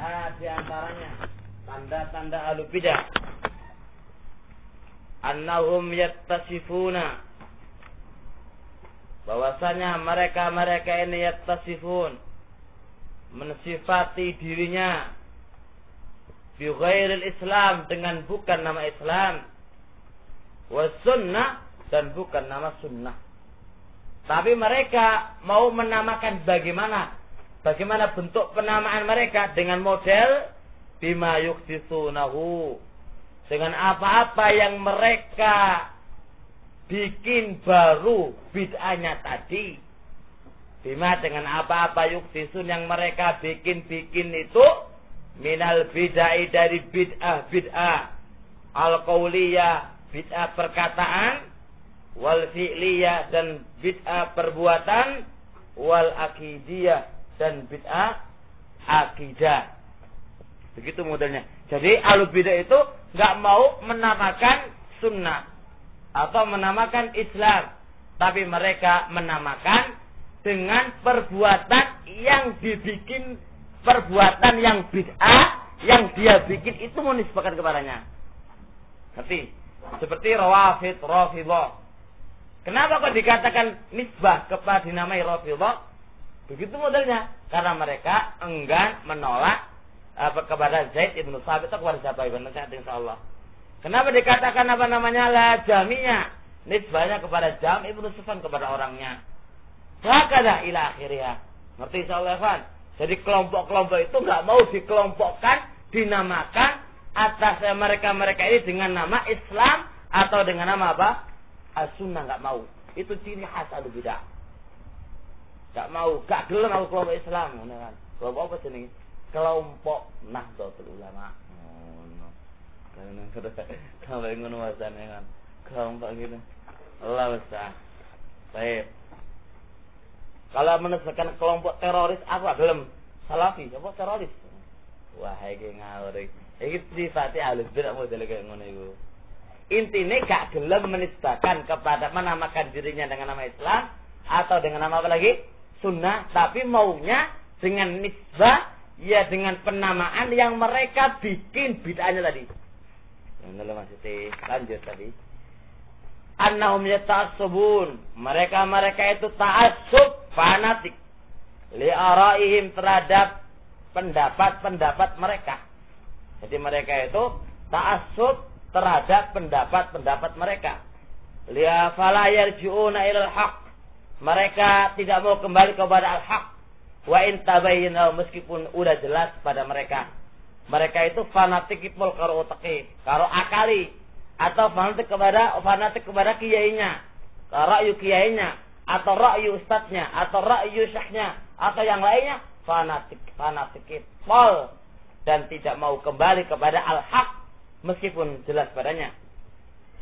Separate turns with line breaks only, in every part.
minha di antaranya tanda-tanda ahlu bidah annahum yattasifuna, bahwasanya mereka ini yattasifun, mensifati dirinya bi ghairil Islam, dengan bukan nama Islam, was sunnah, dan bukan nama sunnah. Tapi mereka mau menamakan bagaimana bentuk penamaan mereka, dengan model bima yuhditsunahu, dengan apa-apa yang mereka bikin baru bid'ahnya tadi. Bima, dengan apa-apa yuhditsun yang mereka bikin itu, minal bid'ah, dari bid'ah al-qauliyah, bid'ah perkataan, wal fi'liyah, dan bid'ah perbuatan, wal akidiyah, dan bid'ah akidah. Begitu modelnya. Jadi ahlu bidah itu nggak mau menamakan sunnah atau menamakan Islam, tapi mereka menamakan dengan perbuatan yang dibikin, perbuatan yang bid'ah yang dia bikin itu menisbahkan kepadanya. Ngerti? Seperti Rafidhah. Kenapa kok dikatakan nisbah kepada dinamai Rafidhah? Begitu modelnya. Karena mereka enggan menolak kepada Zaid ibn Thabit atau kepada siapa ibn Thabit, insyaallah. Kenapa dikatakan la Jamiyah? Nisbahnya kepada Jam ibn Sufyan, kepada orangnya. Hakada ila akhirnya. Ngerti insyaallah, Ikhwan? Jadi kelompok-kelompok itu enggak mau dikelompokkan, dinamakan atas mereka ini dengan nama Islam atau dengan nama apa? As-Sunnah, enggak mau. Itu ciri khas ahlu bidah. Enggak mau, gak gelem aku kelompok Islam, ngono kan. Kelompok apa jenenge? Kelompok Nahdlatul Ulama. Karena sampai ngono wasane kan. Kelompok gitu. Allah Ustaz. Baik. Kalau menisbahkan kelompok teroris, aku gelem. Salafi, apa teroris? Wah, iki ngawur iki. Iki sifate ahli bidah model kayak ngono iku. Intine gak gelem menisbahkan kepada, menamakan dirinya dengan nama Islam atau dengan nama apa lagi? Sunnah, tapi maunya dengan nisbah, ya dengan penamaan yang mereka bikin bid'ahnya tadi. Yang dalam masih lanjut tadi. Annahum yata'assubun, mereka itu ta'assub, fanatik, li araihim, terhadap pendapat mereka. Jadi mereka itu ta'assub terhadap pendapat mereka. Li fala yarji'una ilal haq, mereka tidak mau kembali kepada al-haq. Wa in tabayyana, meskipun udah jelas pada mereka. Mereka itu fanatik ipul karo utaki, karo akali, atau fanatik kepada kiainya, ra'yu kiainya, atau ra'yu ustadznya, atau ra'yu syekhnya, atau yang lainnya, fanatik ipul, dan tidak mau kembali kepada al-haq meskipun jelas padanya.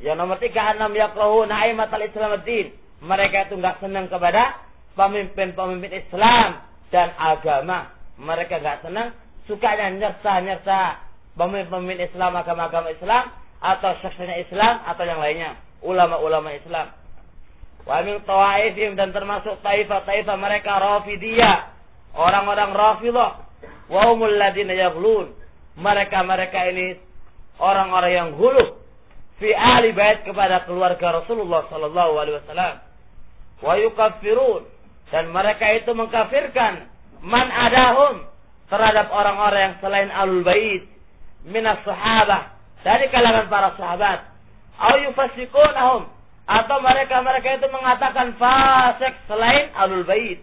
Yang nomor 3, annam yakrahuna aimatal islamaddin, mereka itu enggak senang kepada pemimpin Islam dan agama. Mereka enggak senang, sukanya nyersa pemimpin Islam, agama-agama Islam, atau syekhnya Islam, atau yang lainnya, ulama-ulama Islam. Wa min tawaifihim, dan termasuk taifah mereka Rafidiyah, orang-orang Rafidhah. Wa humul ladina yaghlun, mereka ini orang-orang yang ghuluh fi ahli bait, kepada keluarga Rasulullah sallallahu alaihi wasallam. Wa yukaffirun, dan mereka itu mengkafirkan man adahum, terhadap orang-orang yang selain ahlul bait, minas sahabah, dari kalangan para sahabat. Au yufasiqunahum, atau mereka itu mengatakan fasik selain ahlul bait.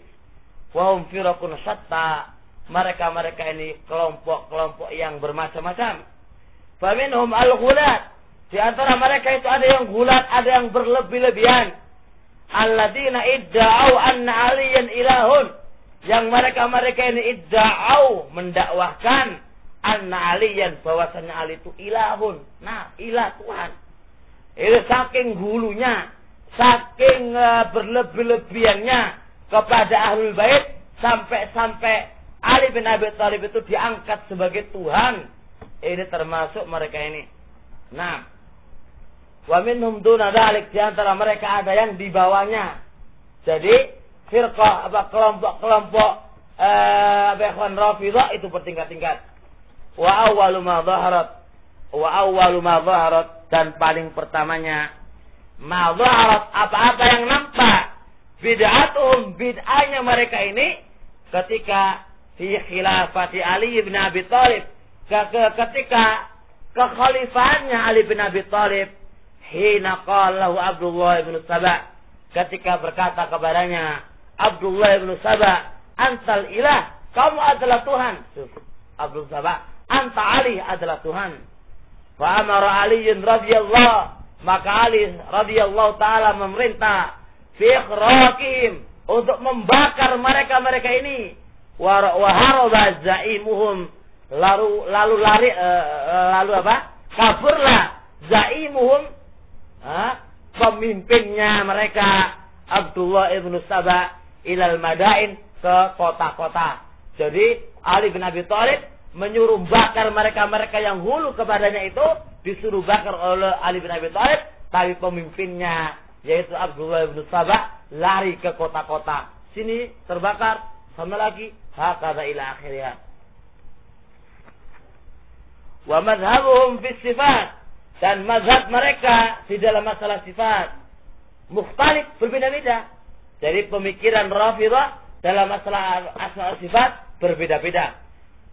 Wa hum firaqun syatta, mereka ini kelompok-kelompok yang bermacam-macam. Faminhum al-ghulat, di antara mereka itu ada yang gulat, ada yang berlebih-lebihan. Alladzina idda'au anna aliyan ilahun, yang mereka ini idda'au, mendakwahkan anna aliyan, bahwasanya Ali itu ilahun. Nah, ilah Tuhan. Itu saking hulunya, saking berlebih-lebihannya kepada ahlul bait, sampai Ali bin Abi Thalib itu diangkat sebagai Tuhan. Ini termasuk mereka ini. Nah, wa minhum duna dzalik, di antara mereka ada yang di bawahnya. Jadi firqah, kelompok-kelompok ikhwan Rafidhah itu bertingkat-tingkat. Wa awwalu ma dhaharat dan paling pertamanya ma dhaharat apa-apa yang nampak bid'atuhum bid'ahnya mereka ini ketika fi khilafati Ali bin Abi Thalib ketika kekhalifahannya Ali bin Abi Thalib hina qala lahu Abdullah bin Saba ketika berkata kepadanya Abdullah bin Saba antal ilah kamu adalah Tuhan. Abdul Saba anta Ali adalah Tuhan. Wa amara Ali radhiyallahu maka Ali radhiyallahu taala memerintah fi ikhraqihim untuk membakar mereka ini wa haraba zaimuhum lalu kaburlah zaimuhum pemimpinnya mereka Abdullah ibn Saba ilal madain ke kota-kota. Jadi Ali bin Abi Thalib menyuruh bakar mereka yang hulu kepadanya itu disuruh bakar oleh Ali bin Abi Thalib, tapi pemimpinnya yaitu Abdullah bin Saba lari ke kota-kota. Sini terbakar, sama lagi hakadha ila akhirnya. Wa madhhabuhum fi sifat dan mazhab mereka di dalam masalah sifat mukhtalif berbeda-beda. Dari pemikiran Rafidhah dalam masalah asma sifat berbeda-beda.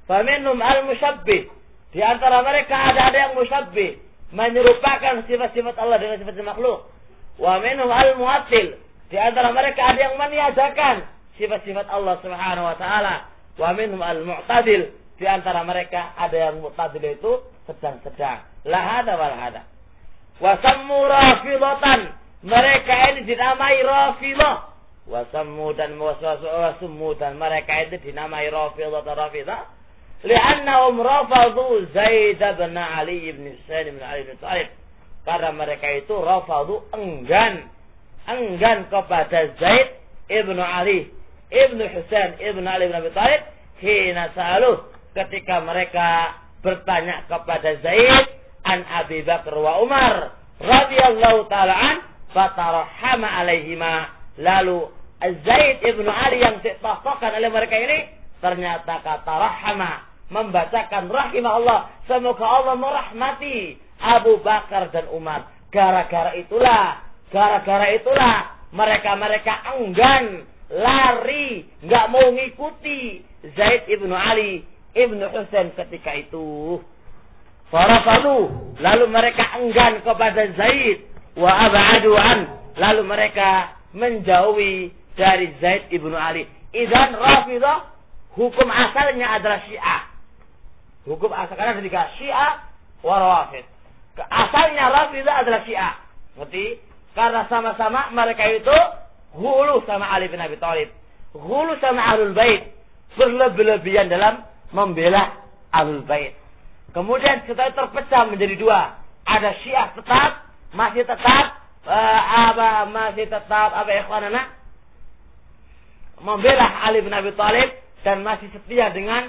Faminhum al-musyabbih, di antara mereka ada yang musyabbih, menyerupakan sifat-sifat Allah dengan sifat makhluk. Wa minhum al-mu'attil, di antara mereka ada yang meniadakan sifat-sifat Allah Subhanahu wa taala. Wa minhum al-mu'tadil, di antara mereka ada yang mu'tadil itu sedang-sedang. La hada wal hada. Wa sammu rafidatan, mereka ini dinamai Rafidhah. Wa sammu dan wasummu dan mereka itu dinamai Rafidah. Li'annahum rafadu Zaid bin Ali bin Husain bin Ali bin Thalib. Karena mereka itu rafadu enggan kepada Zaid ibn Ali ibn Husain ibn Ali bin Abi Thalib hina sa'aluh ketika mereka bertanya kepada Zaid an Abi Bakar wa Umar radhiyallahu ta'ala an fatarahama alaihima. Lalu Zaid ibn Ali yang ditokohkan oleh mereka ini ternyata kata rahama membacakan rahimahullah, semoga Allah merahmati Abu Bakar dan Umar. Gara-gara itulah mereka enggan lari, nggak mau ngikuti Zaid ibn Ali ibn Husain ketika itu. Farafadu, lalu mereka enggan kepada Zaid wa ab'adu an, lalu mereka menjauhi dari Zaid ibn Ali. Idzan Rafidhah hukum asalnya adalah Syiah. Hukum asalnya ada tiga, Syiah wa Rawafid. Asalnya Rafidhah adalah Syiah. Ngerti? Karena sama-sama mereka itu hulu sama Ali bin Abi Thalib, hulu sama Ahlul Bait, berlebih-lebihan dalam membela Ahlul Bait. Kemudian setelah terpecah menjadi dua, ada Syiah masih tetap ikhwanana membela Ali bin Abi Thalib dan masih setia dengan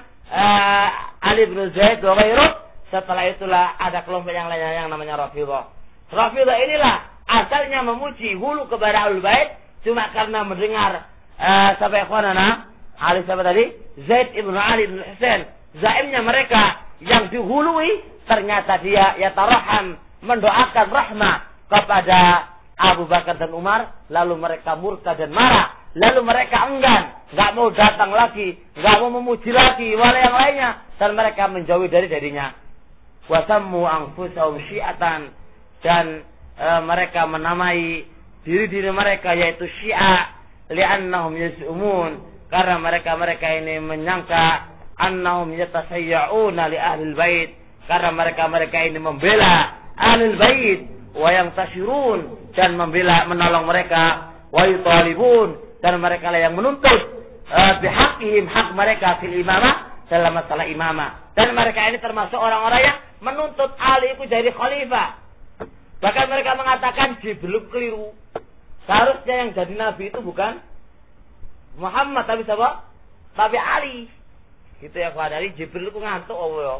Ali bin Zaid wa ghairuh. Setelah itulah ada kelompok yang lainnya yang namanya Rafidhah. Rafidhah inilah asalnya memuji hulu kepada Ahlul Bait cuma karena mendengar sampai ikhwanana Ali siapa tadi? Zaid ibn Ali bin Husain. Zaimnya mereka yang dihului ternyata dia yataraham mendoakan rahmah kepada Abu Bakar dan Umar, lalu mereka murka dan marah, lalu mereka enggan, nggak mau datang lagi, nggak mau memuji lagi wala yang lainnya, dan mereka menjauhi darinya. Wasammu anfusahum syi'atan, dan mereka menamai diri mereka yaitu Syiah, li'annahum yaz'umun, karena mereka ini menyangka annahum yatasayya'una li ahlil bait, karena mereka ini membela ahlul bait, wa yang tasyirun, dan menolong mereka, wa yutalibun, dan mereka lah yang menuntut bihaqihim, hak mereka fil imamah, dalam masalah imamah. Dan mereka ini termasuk orang-orang yang menuntut Ali itu jadi khalifah. Bahkan mereka mengatakan Jibril keliru, seharusnya yang jadi nabi itu bukan Muhammad tapi siapa? Tapi Ali. Gitu ya kawan, dari Jibril itu ngantuk ya.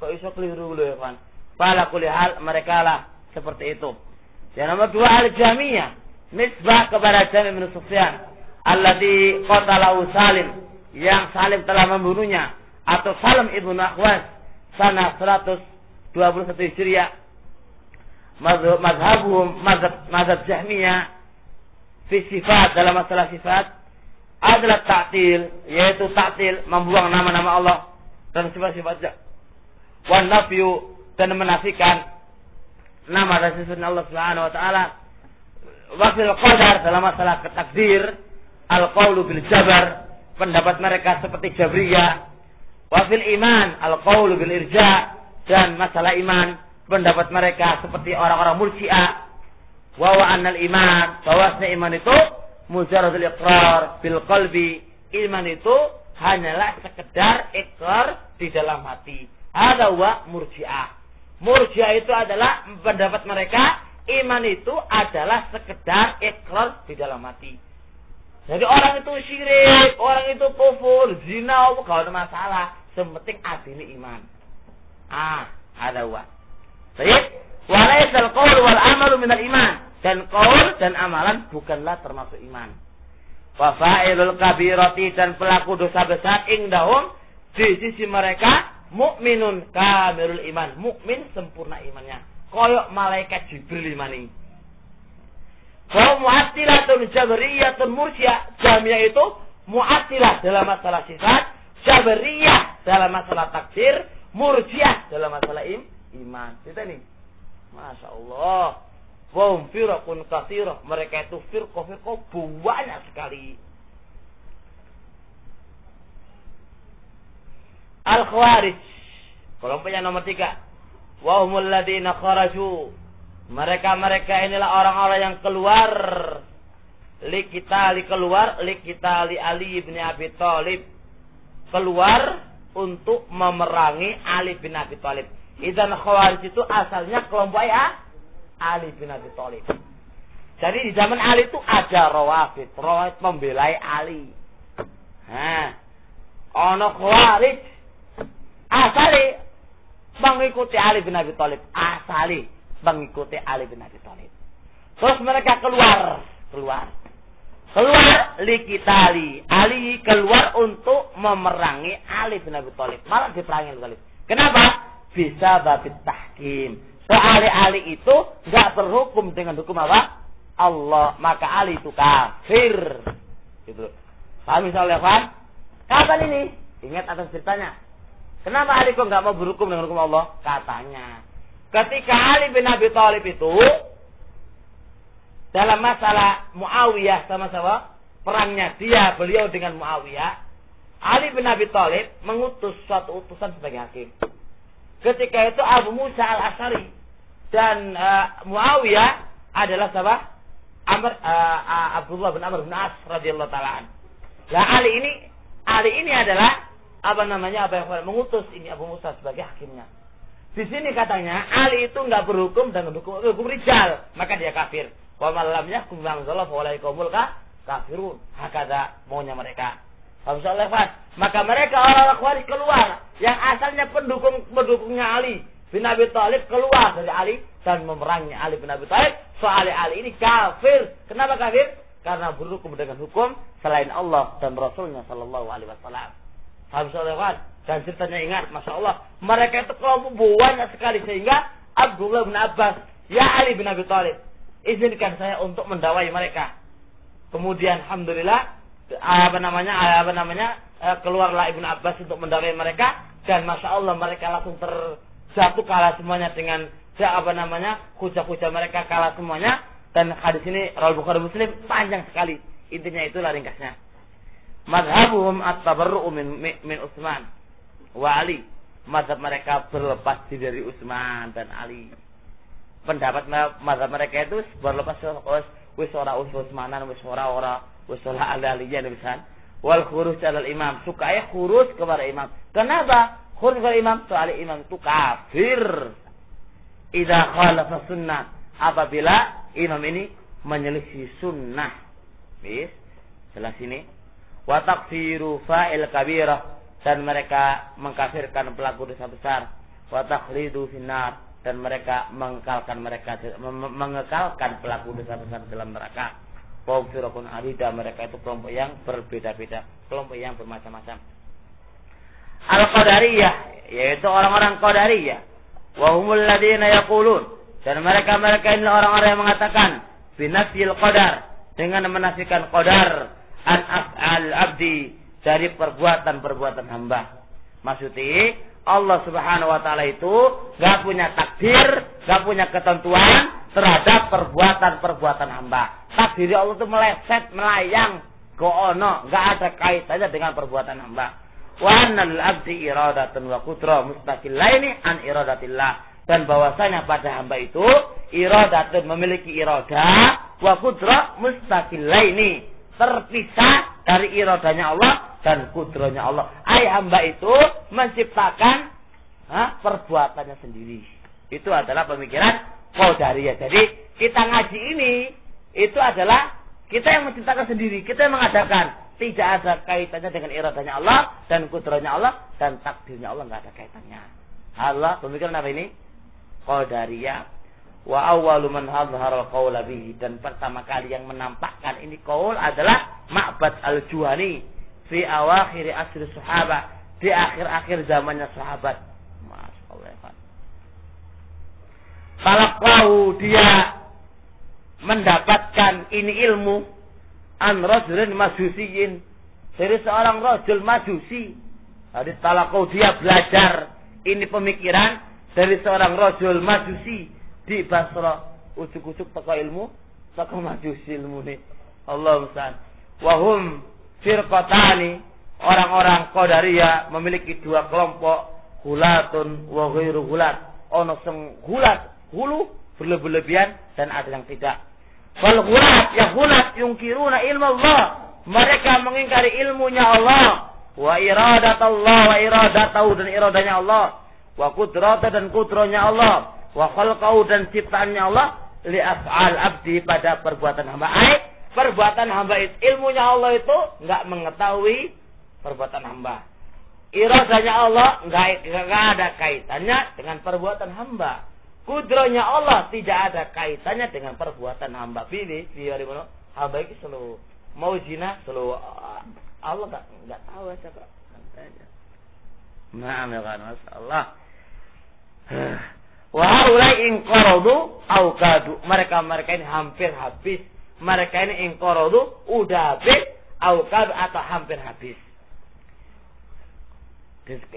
Kok iso keliru lho ya kawan. Pada kulihal mereka lah seperti itu. Yang nomor dua al-Jamiyah, nisbah kepada Jami' bin Sufyan, alladzi qatalahu Salim, yang Salim telah membunuhnya, atau Salim ibnu Akhwas. sana 121 Hijriah. Mazhab Jahmiyah fi sifat, dalam masalah sifat adalah ta'til, yaitu ta'til membuang nama-nama Allah dan sifat-sifatnya, wan nafyu, dan menafikan nama dan sifat Allah Subhanahu wa taala. Wa fil qadar, dalam masalah takdir, al-qaulu bil jabar, pendapat mereka seperti Jabriyah. Wa fil iman, al-qaulu bil irja, dan masalah iman, pendapat mereka seperti orang-orang Murji'ah. Wa annal iman, bahwasanya iman itu mujarradul iqrar bil qalbi, iman itu hanyalah sekedar ikrar di dalam hati. Ada wa Murji'ah. Murji'ah itu adalah pendapat mereka, iman itu adalah sekedar ikrar di dalam hati. Jadi orang itu syirik, orang itu kufur, zina, enggak ada masalah, sepenting adine iman. Ada wa. Baik, wa laysal qaul wal amalu minal iman, dan qaul dan amalan bukanlah termasuk iman. Wa fa'ilul kabirati, dan pelaku dosa besar indahum, di sisi mereka, mukminun kamilul iman, mukmin sempurna imannya, koyok malaikat Jibril imani. Wa mu'attilatun jabariyatun murji'ah, Jahmiyah itu mu'attilah dalam masalah sifat, jabariyah dalam masalah takdir, murji'ah dalam masalah iman. Kita nih, masya Allah. Wahum firqun katsirah, mereka itu firqah banyak sekali. Al-Khawarij, kelompok yang nomor 3. Wahumul ladina kharaju, mereka inilah orang-orang yang keluar likita li Ali bin Abi Thalib, keluar untuk memerangi Ali bin Abi Thalib. Idzan Khawarij itu asalnya kelompok Ali bin Abi Thalib. Jadi di zaman Ali itu ada Rawafid membelai Ali. Ono Khawarij asali mengikuti Ali bin Abi Thalib, Terus mereka keluar likitali Ali, keluar untuk memerangi Ali bin Abi Thalib, malah diperangi Ali. Kenapa? Bisa babit tahkim. Soalnya Ali itu enggak berhukum dengan hukum apa? Allah, maka Ali itu kafir. Gitu. Paham misalnya, Pak? Kapan ini? Ingat atas ceritanya. Kenapa Ali kok enggak mau berhukum dengan hukum Allah? Katanya, ketika Ali bin Abi Thalib itu dalam masalah Muawiyah sama-sama perangnya beliau dengan Muawiyah, Ali bin Abi Thalib mengutus suatu utusan sebagai hakim. Ketika itu Abu Musa al-Asy'ari dan Muawiyah adalah siapa? Abdullah bin Amr bin As radhiyallahu ta'ala. Nah, Ali ini adalah mengutus ini Abu Musa sebagai hakimnya. Di sini katanya Ali itu enggak berhukum dengan hukum rijal, maka dia kafir. Wa man lam yahkum bima anzalallahu fa ulaika humul kafirun. Hakada maunya mereka. Maka mereka orang-orang Khawarij keluar yang asalnya pendukungnya Ali bin Abi Thalib, keluar dari Ali dan memerangi Ali bin Abi Thalib. Soalnya Ali ini kafir. Kenapa kafir? Karena berhukum dengan hukum selain Allah dan Rasulnya sallallahu alaihi wasallam. Dan ceritanya ingat, masya Allah, mereka itu kelompok banyak sekali, sehingga Abdullah bin Abbas, ya Ali bin Abi Thalib, izinkan saya untuk mendakwai mereka. Kemudian alhamdulillah keluarlah Ibnu Abbas untuk mendakwai mereka, dan masya Allah mereka langsung terjatuh, kalah semuanya dengan hujah-hujah mereka kalah semuanya. Dan hadis ini Rawal Bukhari Muslim, panjang sekali, intinya itulah ringkasnya. Madhabuhum at-tabarru'u min Utsman wa Ali, mazhab mereka berlepas diri dari Utsman dan Ali. Pendapat mazhab mereka itu berlepas wis ora Utsmanan, wis ora aliyan misalnya. Wal khuruj 'alal imam, sukanya khuruj kepada imam. Kenapa khuruj kepada imam? Soal imam itu kafir. Idza khalafa sunnah, apabila imam ini menyelisih sunnah. Bis, jelas ini. Wa takfiru fa'il kabirah, dan mereka mengkafirkan pelaku dosa besar. Wa takhlidu finnar, dan mereka mengekalkan pelaku dosa besar dalam neraka. Wa firqun adida, mereka itu kelompok yang berbeda-beda, kelompok yang bermacam-macam. Al-Qadariyah, yaitu orang-orang Qadariyah. Wa humul ladzina yaqulun, dan mereka ini orang-orang yang mengatakan binafsil qadar, dengan menafikan qadar an af'al abdi, dari perbuatan-perbuatan hamba. Maksudnya Allah Subhanahu wa taala itu enggak punya takdir, enggak punya ketentuan terhadap perbuatan-perbuatan hamba. Takdir Allah itu meleset, melayang, go'ono, enggak ada kaitannya dengan perbuatan hamba. Wa annal abdi iradatun wa qudrah mustaqillaini an iradatillah, dan bahwasanya pada hamba itu iradatun, memiliki iradah, wa qudrah mustaqillaini, terpisah dari iradanya Allah dan kudrahnya Allah. Hamba itu menciptakan perbuatannya sendiri. Itu adalah pemikiran Qadariyah. Jadi kita ngaji ini itu adalah kita yang menciptakan sendiri, kita yang mengadakan. Tidak ada kaitannya dengan iradanya Allah dan kudrahnya Allah dan takdirnya Allah, nggak ada kaitannya. Allah pemikiran apa ini? Qadariyah. Wa awwalu man hadhara qaula bihi, dan pertama kali yang menampakkan ini qaul adalah Ma'bad al-Juhani fi awakhir asr sahabat, di akhir-akhir zamannya sahabat. Masyaallah ya. Talaqahu, dia mendapatkan ini ilmu an rajulin majusiyin, dari seorang rajul majusi. Jadi talaqahu, dia belajar ini pemikiran dari seorang rajul majusi di Basra. Ujuk-ujuk teko ilmu, teko majusi ilmu nih. Allah musta'an. Wahum firqatani, orang-orang Qadariyah memiliki dua kelompok, hulatun wa ghairu hulat. Ono sing hulat, hulu, berlebihan, dan ada yang tidak. Fal hulat, ya hulat yungkiruna ilmu Allah, mereka mengingkari ilmunya Allah, wa iradat Allah, wa iradatahu, dan iradanya Allah, wa qudrata, dan kudrahnya Allah, wa khalqahu, dan ciptaannya Allah, li af'al abdi, pada perbuatan hamba. Perbuatan hamba itu, ilmunya Allah itu enggak mengetahui perbuatan hamba. Iradanya Allah enggak ada kaitannya dengan perbuatan hamba. Kudrahnya Allah tidak ada kaitannya dengan perbuatan hamba. Pilih mana hamba itu selalu mau zina, selalu Allah enggak tahu aja Pak. Santai aja. Maaf ya kan, masyaallah. Wa haulai in qaradu au kadu, mereka ini hampir habis. Mereka ini in qaradu udah habis, au kadu, atau hampir habis.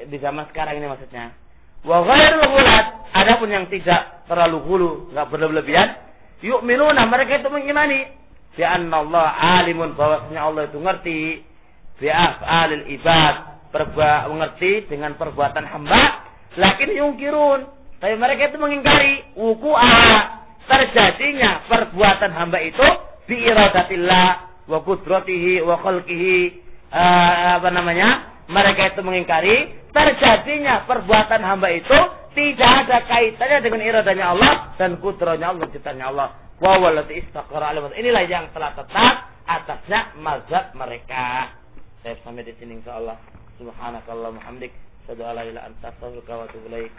Di zaman sekarang ini maksudnya. Wa ghairul hulat, adapun yang tidak terlalu hulu, enggak berlebihan, yu'minuna, mereka itu mengimani bi anna Allah alimun, bahwasanya Allah itu ngerti bi af'alil ibad, mengerti dengan perbuatan hamba, lakin yungkirun, tapi mereka itu mengingkari wuku'a, terjadinya perbuatan hamba itu bi iradatillah wa qudratihi wa khalqihi, mereka itu mengingkari terjadinya perbuatan hamba itu tidak ada kaitannya dengan iradanya Allah dan kudrahnya Allah, ciptaannya Allah. Wa wallati istaqara alamat, inilah yang telah tetap atasnya mazhab mereka. Saya sampai di sini insyaallah. Subhanakallahumma hamdik, asyhadu an la ilaha illa anta, astaghfiruka wa atubu ilaik.